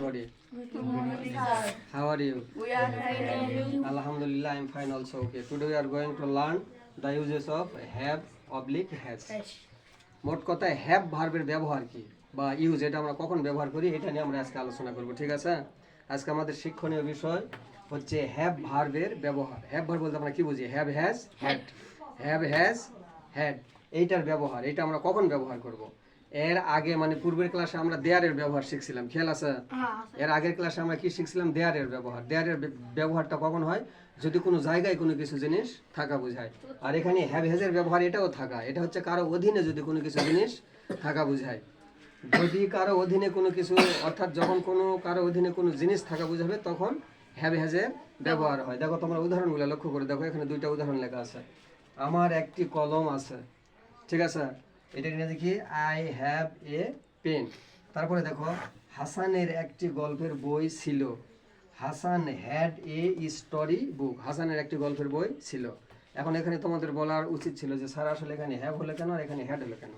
study? Good morning, sir. How are you? We are fine. Alhamdulillah, I'm fine also. Okay, today we are going to learn the uses of have oblique has. মোট কথায় have ভার্বের ব্যবহার কি বা use, এটা আমরা কখন ব্যবহার করি এটা নিয়ে আমরা আজকে আলোচনা করব। ঠিক আছে, আজকে আমাদের শিক্ষণীয় বিষয় হচ্ছে হ্যাভ ভার্বের ব্যবহার। হ্যাভ ভার্ব বলতে আমরা কি বুঝি? Have has had, have has had, এইটার ব্যবহার, এটা আমরা কখন ব্যবহার করব? এর আগে মানে পূর্বের ক্লাসে আমরা দেয়ারের ব্যবহার শিখছিলাম, খেয়াল আছে? এর আগের ক্লাসে আমরা কি শিখছিলাম? দেয়ারের ব্যবহার। দেয়ারের ব্যবহারটা কখন হয়? যদি কোনো জায়গায় কোনো কিছু জিনিস থাকা বোঝায়। আর এখানে হ্যাভ হ্যাজের ব্যবহার এটাও থাকা, এটা হচ্ছে কারো অধীনে যদি কোনো কিছু জিনিস থাকা বোঝায়। যদি কারো অধীনে কোনো কিছু, অর্থাৎ যখন কোনো কারো অধীনে কোনো জিনিস থাকা বোঝাবে তখন হ্যাভ হ্যাজের ব্যবহার হয়। দেখো তোমরা উদাহরণগুলো লক্ষ্য করে দেখো, এখানে দুইটা উদাহরণ লেখা আছে। আমার একটি কলম আছে, ঠিক আছে, এটা ইংরেজি কি? I have a pen. তারপরে দেখো হাসানের একটি গল্পের বই ছিল। Hasan had a story book. হাসানের একটি গল্পের বই ছিল। এখন এখানে তোমাদের বলার উচিত ছিল যে স্যার আসলে এখানে হ্যাভ হলো কেন আর এখানে হ্যাড হলো কেন?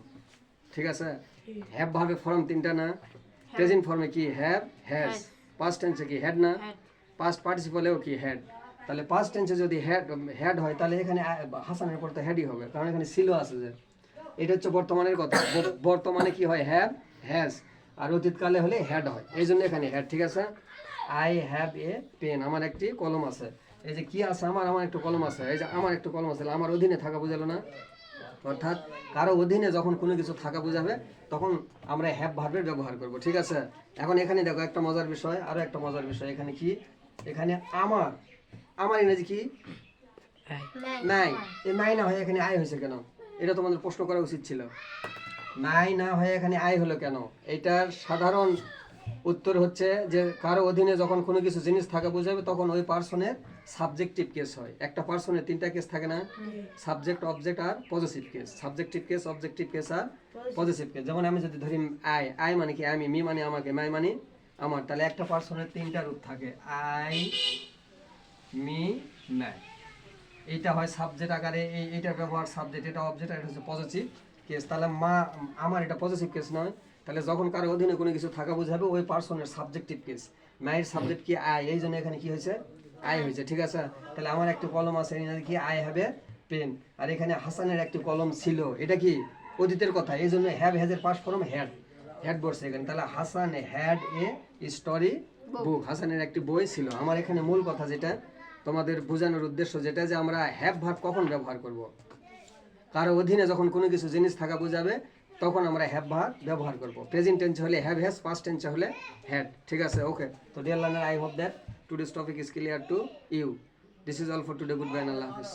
ঠিক আছে, হ্যাভ ভাবে ফর্ম তিনটা না? প্রেজেন্ট ফর্মে কি? Have has. পাস্ট টেন্সে কি? হ্যাড না? পাস্ট পার্টিসিপলেও কি? হ্যাড। তাহলে পাস্ট টেন্সে যদি হ্যাড হয় তাহলে এখানে হাসানের পর তো হ্যাডই হবে, কারণ এখানে ছিল আছে যে। এটা হচ্ছে বর্তমানের কথা। বর্তমানে কি হয়? Have has. আর অতীতকালে হলে হ্যাড হয়, এই জন্য এখানে হ্যাড। ঠিক আছে, আই হ্যাভ এ পেন, আমার একটি কলম আছে। এই যে কি আছে? আমার একটু কলম আছে। এই যে আমার একটু কলম আছে, আমার অধীনে থাকা বোঝালো না? অর্থাৎ কারো অধীনে যখন কোনো কিছু থাকা বোঝাবে তখন আমরা হ্যাভ ভার্বের ব্যবহার করব। ঠিক আছে, এখন এখানে দেখো একটা মজার বিষয়, আরো একটা মজার বিষয়। এখানে কি? এখানে আমার, আমার ইংরেজি কি? নাই। এই নাই না হয় এখানে আই হয়েছে কেন? এটা তোমাদের প্রশ্ন করা উচিত ছিল। নাই না হয়ে এখানে আই হলো কেন? এটার সাধারণ উত্তর হচ্ছে যে কারো অধীনে যখন কোনো কিছু জিনিস থাকা বোঝাবে তখন ওই পার্সনের সাবজেক্টিভ কেস হয়। একটা পার্সনের তিনটা কেস থাকে না? সাবজেক্ট, অবজেক্ট আর positive case. Subjective case, objective case আর পজিটিভ কেস। যেমন আমি যদি ধরি আই, আই মানে কি? আমি, মি মানে আমাকে, মাই মানে আমার। তাহলে একটা পার্সনের তিনটা রূপ থাকে, আই, মি, মাই। এইটা হয় সাবজেক্ট আকারে, এইটার ব্যবহার সাবজেক্ট, এটা অবজেক্ট, আর এটা হচ্ছে পজিটিভ কেস। তাহলে মা, আমার, এটা পজিটিভ কেস নয়। তাহলে যখন কারো অধীনে কোনো কিছু থাকা বোঝাবে ওই পার্সনের সাবজেক্টিভ কেস। মায়ের সাবজেক্ট কি? আই, এই জন্য এখানে কি হয়েছে? আই হয়েছে। ঠিক আছে, তাহলে আমার একটি কলম আছে, কি? I have a pen. আর এখানে হাসানের একটি কলম ছিল, এটা কি? অতীতের কথা, এই জন্য হ্যাভ হ্যাজের পাস্ট ফর্ম হ্যাড, হ্যাড বসছে এখানে। তাহলে Hasan had a story book, হাসানের একটি বই ছিল। আমার এখানে মূল কথা যেটা তোমাদের বোঝানোর উদ্দেশ্য যেটা, যে আমরা হ্যাভ ভার্ব কখন ব্যবহার করব? কারো অধীনে যখন কোনো কিছু জিনিস থাকা বোঝাবে তখন আমরা হ্যাভ ভার্ব ব্যবহার করব। প্রেজেন্ট টেন্সে হলে হ্যাভ হ্যাজ, পাস্ট টেন্সে হলে হ্যাড। ঠিক আছে, ওকে। তো dear learner, I hope that today's topic is clear to you. This is all for today. Good bye, আল্লাহ হাফেজ।